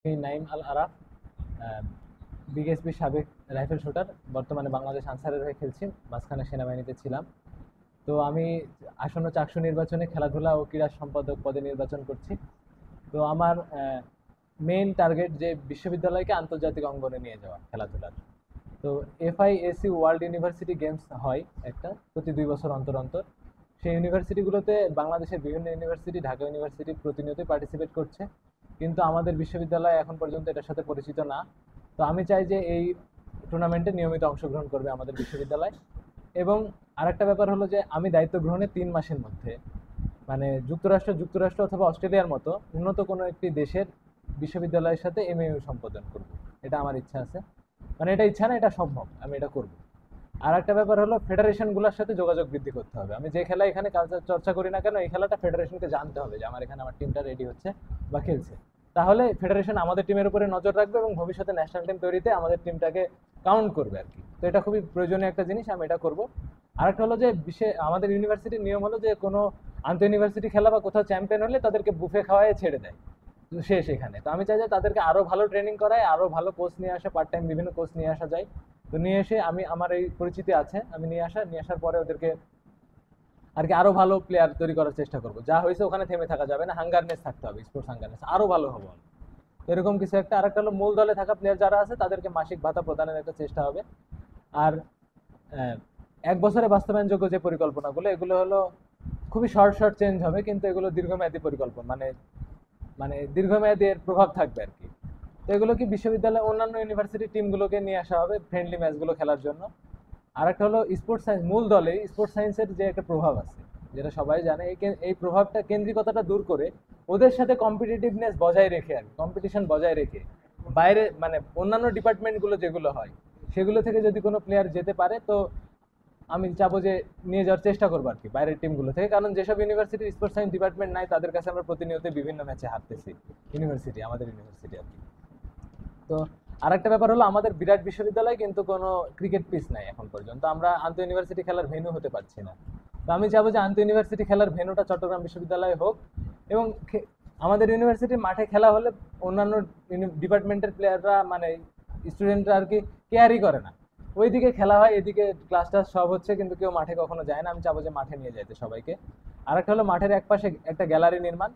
নাইম আল Araf, BSP সাবেক rifle shooter, বর্তমানে বাংলাদেশ আনসারের হয়ে খেলছি, মাঝখানে সেনাবাহিনীতে ছিলাম। তো আমি আসন্ন চাকসু নির্বাচনে খেলাধুলা ও ক্রীড়া সম্পাদক পদে নির্বাচন করছি। তো আমার মেইন টার্গেট যে বিশ্ববিদ্যালয়কে আন্তর্জাতিক অঙ্গনে নিয়ে যাওয়া খেলাধুলার। তো এফআইএসি ওয়ার্ল্ড ইউনিভার্সিটি গেমস হয় একটা প্রতি 2 বছর অন্তর অন্তর। সেই ইউনিভার্সিটিগুলোতে বাংলাদেশের বিভিন্ন ইউনিভার্সিটি, ঢাকা ইউনিভার্সিটি প্রতিনিয়তই পার্টিসিপেট করছে, কিন্তু আমাদের বিশ্ববিদ্যালয় এখন পর্যন্ত এটার সাথে পরিচিত না। তো আমি চাই যে এই টুর্নামেন্টে নিয়মিত অংশগ্রহণ করবে আমাদের বিশ্ববিদ্যালয়। এবং আরেকটা ব্যাপার হলো যে আমি দায়িত্ব গ্রহণের 3 মাসের মধ্যে মানে যুক্তরাষ্ট্র অথবা অস্ট্রেলিয়ার মতো উন্নত কোনো একটি দেশের বিশ্ববিদ্যালয়ের সাথে এমএইউ সম্পাদন করব। এটা আমার ইচ্ছা আছে, মানে এটা ইচ্ছা না, এটা সম্ভব, আমি এটা করব। আর একটা ব্যাপার হলো ফেডারেশনগুলোর সাথে যোগাযোগ বৃদ্ধি করতে হবে। আমি যে খেলা এখানে কালচার চর্চা করি না কেন, এই খেলাটা ফেডারেশনকে জানতে হবে যে আমার এখানে আমার টিমটা রেডি হচ্ছে বা খেলছে। তাহলে ফেডারেশন আমাদের টিমের উপরে নজর রাখবে এবং ভবিষ্যতে ন্যাশনাল টিম তৈরিতে আমাদের টিমটাকে কাউন্ট করবে আর কি। তো এটা খুবই প্রয়োজনীয় একটা জিনিস, আমি এটা করব। আরেকটা হলো যে আমাদের ইউনিভার্সিটির নিয়ম হলো যে কোনো আন্তঃ ইউনিভার্সিটি খেলা বা কোথাও চ্যাম্পিয়ন হলে তাদেরকে বুফে খাওয়ায় ছেড়ে দেয় শেষ এখানে। তো আমি চাই যে তাদেরকে আরো ভালো ট্রেনিং করায়, আরো ভালো কোচ নিয়ে আসা, পার্ট টাইম বিভিন্ন কোচ নিয়ে আসা যায়। তো নিয়ে এসে আমি আমার এই পরিচিতি আছে, আমি নিয়ে আসার পরে ওদেরকে আর কি আরো ভালো প্লেয়ার তৈরি করার চেষ্টা করবো। যা হয়েছে ওখানে থেমে থাকা যাবে না, হাঙ্গারনেস থাকতে হবে, স্পোর্টস হাঙ্গারনেস আরো ভালো হবো আমি। তো এরকম কিছু একটা। আরেকটা হলো মূল দলে থাকা প্লেয়ার যারা আছে তাদেরকে মাসিক ভাতা প্রদানের একটা চেষ্টা হবে। আর 1 বছরে বাস্তবায়নযোগ্য যে পরিকল্পনাগুলো, এগুলো হলো খুবই শর্ট শর্ট চেঞ্জ হবে, কিন্তু এগুলো দীর্ঘমেয়াদী পরিকল্পনা, মানে মানে দীর্ঘমেয়াদী এর প্রভাব থাকবে আর কি। তো এগুলো কি বিশ্ববিদ্যালয় অন্যান্য ইউনিভার্সিটি টিমগুলোকে নিয়ে আসা হবে ফ্রেন্ডলি ম্যাচগুলো খেলার জন্য। আর একটা হলো স্পোর্টস সায়েন্স, মূল দলে স্পোর্টস সায়েন্সের যে একটা প্রভাব আছে যেটা সবাই জানে, এই প্রভাবটা কেন্দ্রিকতাটা দূর করে ওদের সাথে কম্পিটিটিভনেস বজায় রেখে আর কম্পিটিশন বজায় রেখে বাইরে মানে অন্যান্য ডিপার্টমেন্টগুলো যেগুলো হয় সেগুলো থেকে যদি কোনো প্লেয়ার যেতে পারে, তো আমি চাবো যে নিয়ে যাওয়ার চেষ্টা করবো আর কি বাইরের টিমগুলো থেকে। কারণ যেসব ইউনিভার্সিটির স্পোর্টস সায়েন্স ডিপার্টমেন্ট নাই তাদের কাছে আমরা প্রতিনিয়ত বিভিন্ন ম্যাচে হারতেছি, আমাদের ইউনিভার্সিটি আর কি। তো আরেকটা ব্যাপার হলো আমাদের বিরাট বিশ্ববিদ্যালয় কিন্তু কোনো ক্রিকেট পিচ নাই এখন পর্যন্ত, আমরা আন্তঃ ইউনিভার্সিটি খেলার ভেন্যু হতে পারছি না। তো আমি চাবো যে আন্তঃ ইউনিভার্সিটি খেলার ভেন্যুটা চট্টগ্রাম বিশ্ববিদ্যালয়ে হোক। এবং আমাদের ইউনিভার্সিটির মাঠে খেলা হলে অন্যান্য ডিপার্টমেন্টের প্লেয়াররা মানে স্টুডেন্টরা আর কি কেয়ারই করে না, ওইদিকে খেলা হয়, এদিকে ক্লাস টাস সব হচ্ছে, কিন্তু কেউ মাঠে কখনো যায় না। আমি চাবো যে মাঠে নিয়ে যাইতে সবাইকে। আর একটা হলো মাঠের একপাশে একটা গ্যালারি নির্মাণ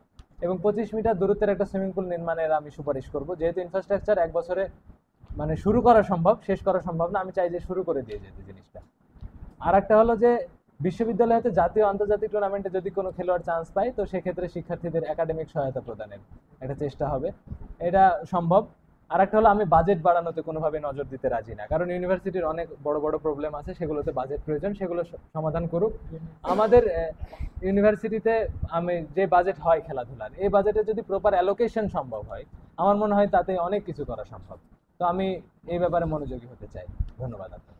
এবং 25 মিটার দূরত্বের একটা সুইমিং পুল নির্মাণের আমি সুপারিশ করব। যেহেতু ইনফ্রাস্ট্রাকচার 1 বছরে মানে শুরু করা সম্ভব, শেষ করা সম্ভব না, আমি চাই যে শুরু করে দিয়ে যেতে জিনিসটা। আর একটা হলো যে বিশ্ববিদ্যালয় হতে জাতীয় আন্তর্জাতিক টুর্নামেন্টে যদি কোনো খেলোয়াড় চান্স পায়, তো সেক্ষেত্রে শিক্ষার্থীদের একাডেমিক সহায়তা প্রদানের একটা চেষ্টা হবে, এটা সম্ভব। আর একটা হলো আমি বাজেট বাড়ানোতে কোনোভাবে নজর দিতে রাজি না, কারণ ইউনিভার্সিটির অনেক বড় বড় প্রবলেম আছে, সেগুলোতে বাজেট প্রয়োজন, সেগুলো সমাধান করুক আমাদের ইউনিভার্সিটিতে। আমি যে বাজেট হয় খেলাধুলার, এই বাজেটে যদি প্রপার অ্যালোকেশন সম্ভব হয়, আমার মনে হয় তাতে অনেক কিছু করা সম্ভব। তো আমি এই ব্যাপারে মনোযোগী হতে চাই। ধন্যবাদ আপনাকে।